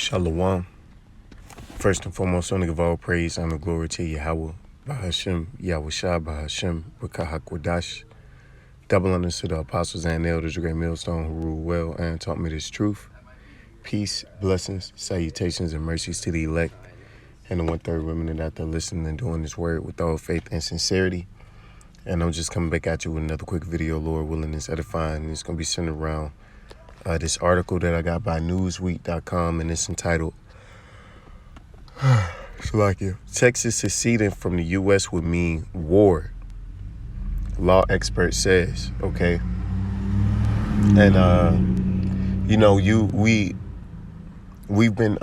Shalom. First and foremost, I want to give all praise and glory to Yahweh, Bahashem, Yahushua, Bahashem, Rakahakwadash. Double honors to the apostles and elders, the great millstone who rule well and taught me this truth. Peace, blessings, salutations, and mercies to the elect and the 1/3 remnant that they're listening and doing this word with all faith and sincerity. And I'm just coming back at you with another quick video, Lord willing, it's edifying. And it's going to be centered around this article that I got by Newsweek.com, and it's entitled, Texas seceding from the U.S. would mean war, law expert says. Okay. And, we've been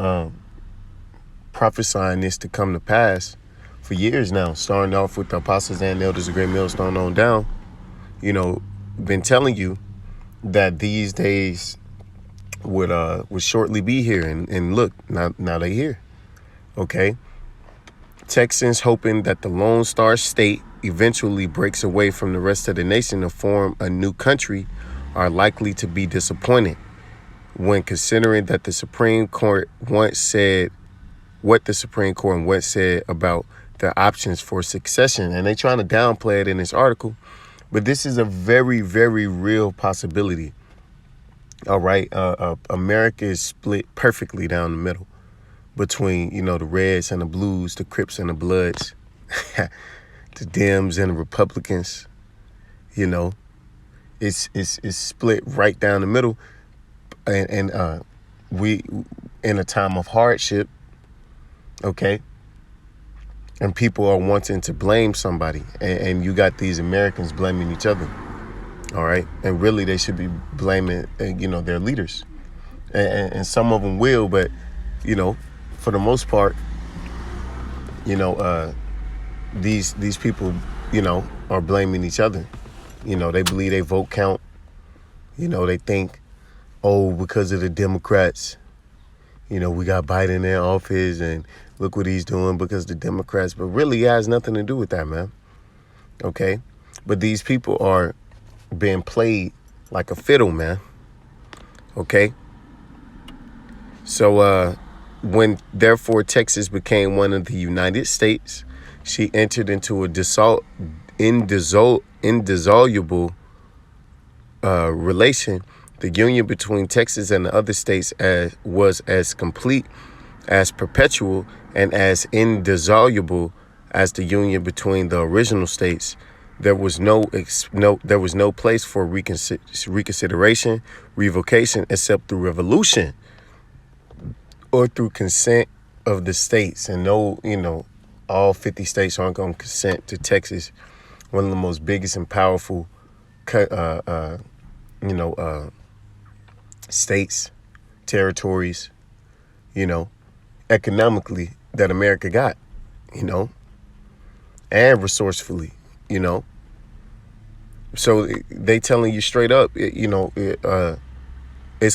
prophesying this to come to pass for years now, starting off with the apostles and elders of Great Millstone on down. Been telling you that these days would shortly be here, and look, now they here. Okay. Texans hoping that the Lone Star State eventually breaks away from the rest of the nation to form a new country are likely to be disappointed when considering that the Supreme Court once said what the Supreme Court once said about the options for succession. And they trying to downplay it in this article, but this is a very, very real possibility. All right. America is split perfectly down the middle between, the Reds and the Blues, the Crips and the Bloods, the Dems and the Republicans. It's split right down the middle. And we in a time of hardship. Okay. And people are wanting to blame somebody. And you got these Americans blaming each other. All right. And really, they should be blaming, their leaders. And some of them will. But, for the most part, these people, are blaming each other. They believe they vote count. They think, because of the Democrats, we got Biden in office and look what he's doing because of the Democrats. But really, it has nothing to do with that, man. Okay. But these people are being played like a fiddle, man. Okay. So when therefore Texas became one of the United States, she entered into a indissoluble relation. The union between Texas and the other states was as complete, as perpetual, and as indissoluble as the union between the original states. There was no place for reconsideration, revocation, except through revolution or through consent of the states. And all 50 states aren't going to consent to Texas, one of the most biggest and powerful, states, territories, economically that America got, and resourcefully, So they telling you straight up, it's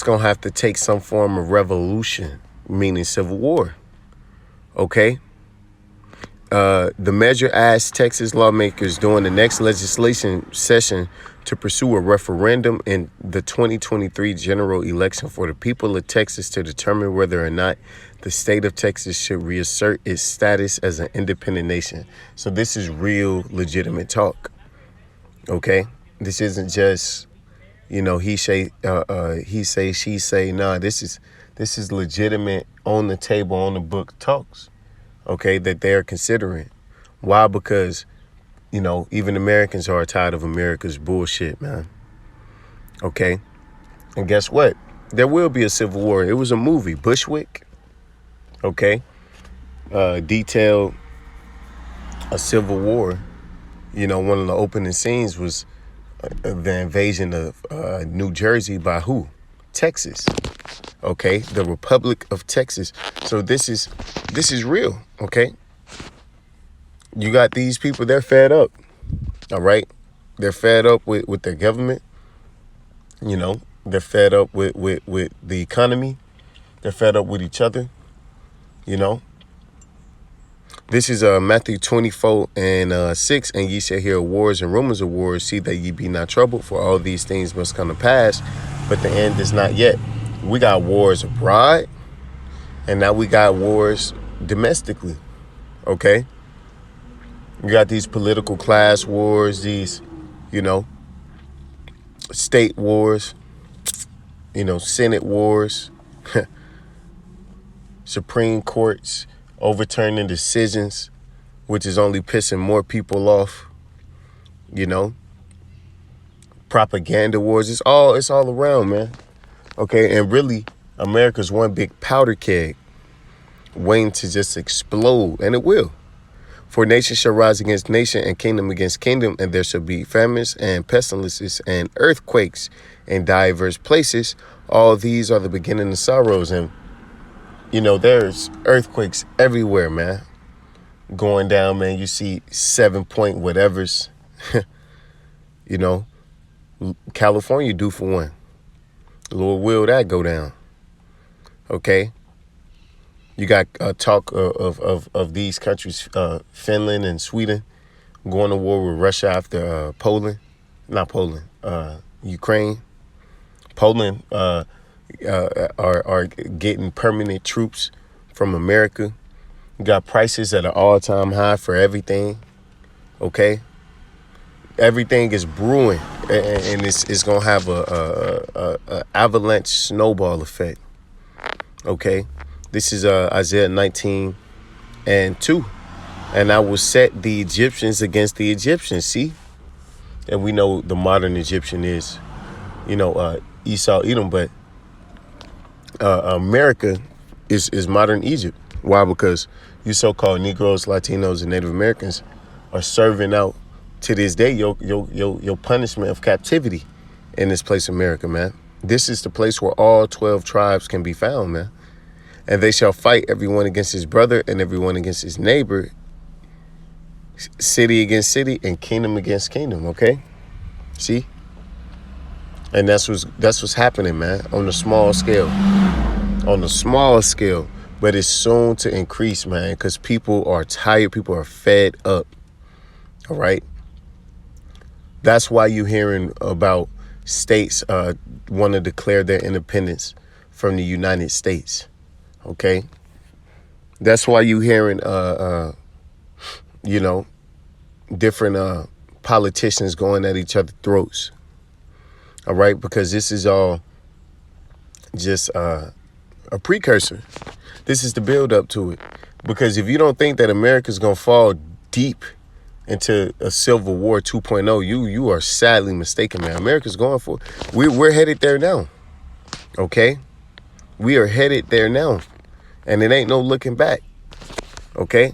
going to have to take some form of revolution, meaning civil war. Okay. The measure asks Texas lawmakers during the next legislation session to pursue a referendum in the 2023 general election for the people of Texas to determine whether or not the state of Texas should reassert its status as an independent nation. So this is real legitimate talk. Okay. This isn't just, he say, she say. Nah, this is legitimate, on the table, on the book talks. Okay, that they're considering. Why? Because, even Americans are tired of America's bullshit, man. Okay. And guess what? There will be a civil war. It was a movie, Bushwick. Okay. Detailed a civil war. One of the opening scenes was the invasion of New Jersey by who? Texas. Okay, the Republic of Texas. So this is real. Okay, you got these people, they're fed up. All right, they're fed up with their government. They're fed up with the economy. They're fed up with each other. This is Matthew 24:6, and ye shall hear wars and rumors of wars. See that ye be not troubled, for all these things must come to pass, but the end is not yet. We got wars abroad. And now we got wars domestically, okay? We got these political class wars, these, you know, state wars, Senate wars, Supreme Courts overturning decisions, which is only pissing more people off, you know, propaganda wars. It's all around, man. Okay, and really, America's one big powder keg waiting to just explode, and it will. For nation shall rise against nation and kingdom against kingdom, and there shall be famines and pestilences and earthquakes in diverse places. All these are the beginning of sorrows. And, there's earthquakes everywhere, man. Going down, man. You see 7 point whatevers. California due for one. Lord will that go down. Okay. You got talk of these countries, Finland and Sweden, going to war with Russia after Ukraine. Poland are getting permanent troops from America. You got prices at an all-time high for everything. Okay, everything is brewing, and it's gonna have a avalanche snowball effect. Okay. This is Isaiah 19:2. And I will set the Egyptians against the Egyptians. See? And we know the modern Egyptian is, Esau, Edom. But America is modern Egypt. Why? Because you so-called Negroes, Latinos, and Native Americans are serving out to this day your punishment of captivity in this place, America, man. This is the place where all 12 tribes can be found, man. And they shall fight everyone against his brother and everyone against his neighbor, city against city and kingdom against kingdom, okay? See? And that's what's happening, man, on the small scale. On the small scale. But it's soon to increase, man, because people are tired. People are fed up, all right? That's why you're hearing about states want to declare their independence from the United States. Okay, that's why you hearing, different politicians going at each other's throats. All right, because this is all just a precursor. This is the build up to it. Because if you don't think that America's gonna fall deep into a Civil War 2.0, you are sadly mistaken, man. America's going for it. We're headed there now. Okay. We are headed there now, and it ain't no looking back. Okay,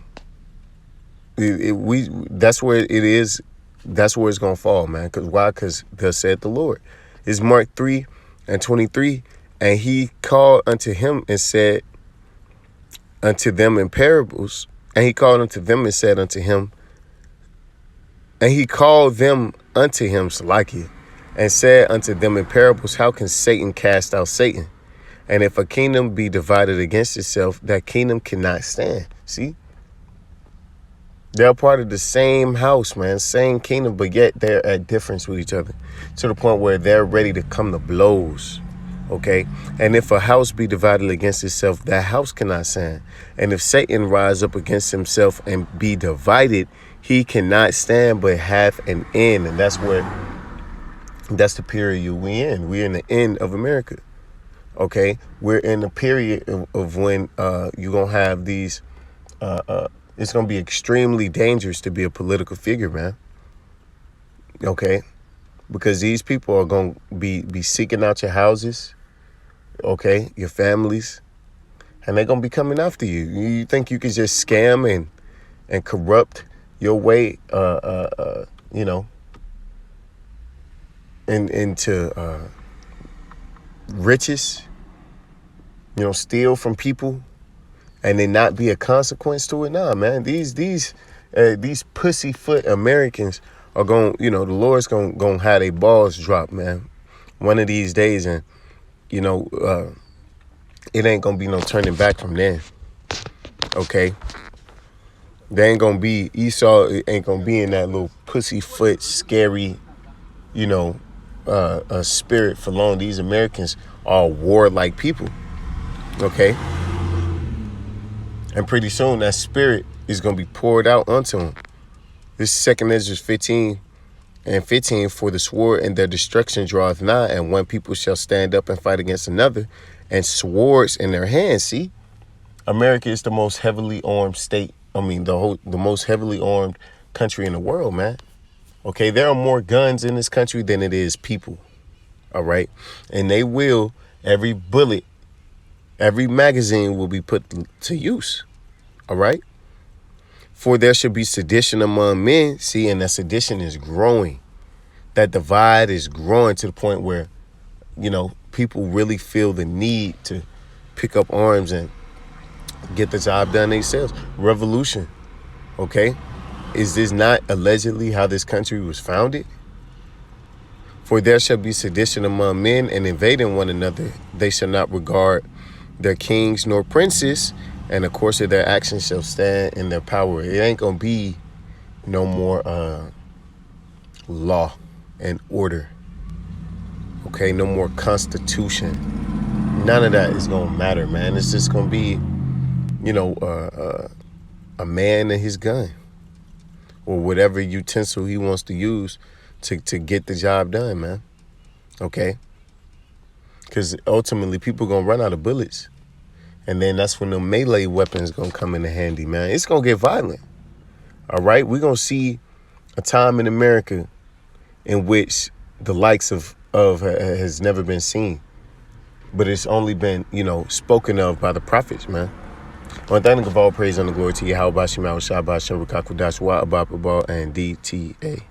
that's where it is. That's where it's gonna fall, man. Cause why? Cause thus said the Lord. It's Mark 3:23, and he called unto him and said unto them in parables, and he called unto them and said unto him, and he called them unto him, Salakia, and said unto them in parables, how can Satan cast out Satan? And if a kingdom be divided against itself, that kingdom cannot stand. See? They're part of the same house, man, same kingdom, but yet they're at difference with each other to the point where they're ready to come to blows. Okay? And if a house be divided against itself, that house cannot stand. And if Satan rise up against himself and be divided, he cannot stand but have an end. And that's the period we in. We're in the end of America. Okay, we're in the period of when you're going to have these, it's going to be extremely dangerous to be a political figure, man. Okay, because these people are going to be seeking out your houses, okay, your families, and they're going to be coming after you. You think you could just scam and corrupt your way, into riches, steal from people, and then not be a consequence to it? Nah, man. These pussyfoot Americans are going, the Lord's going to have their balls drop, man, one of these days, and it ain't gonna be no turning back from there. Okay, there ain't gonna be Esau. Ain't gonna be in that little pussyfoot, scary, spirit for long. These Americans are warlike people. Okay, And pretty soon that spirit is going to be poured out onto them. This is 2 Ezra 15 and 15. For the sword and their destruction draweth nigh, and one people shall stand up and fight against another, and swords in their hands. See, America is the most heavily armed state. The most heavily armed country in the world, man. Okay, there are more guns in this country than it is people. All right, and they will, every bullet, every magazine will be put to use. All right. For there should be sedition among men. See, and that sedition is growing. That divide is growing to the point where, people really feel the need to pick up arms and get the job done themselves. Revolution. Okay. Is this not allegedly how this country was founded? For there shall be sedition among men, and invading one another. They shall not regard their kings nor princes, and the course of their actions shall stand in their power. It ain't gonna be no more law and order. Okay, no more constitution. None of that is gonna matter, man. It's just gonna be, a man and his gun, or whatever utensil he wants to use to get the job done, man. Okay? Because ultimately people gonna run out of bullets. And then that's when the melee weapons gonna come into handy, man. It's gonna get violent. All right? We're gonna see a time in America in which the likes of has never been seen. But it's only been, spoken of by the prophets, man. I want to thank all praise and the glory to Yahweh, Shema, Shabbat, Shem, Rakakudash, Wa, Abba, and DTA.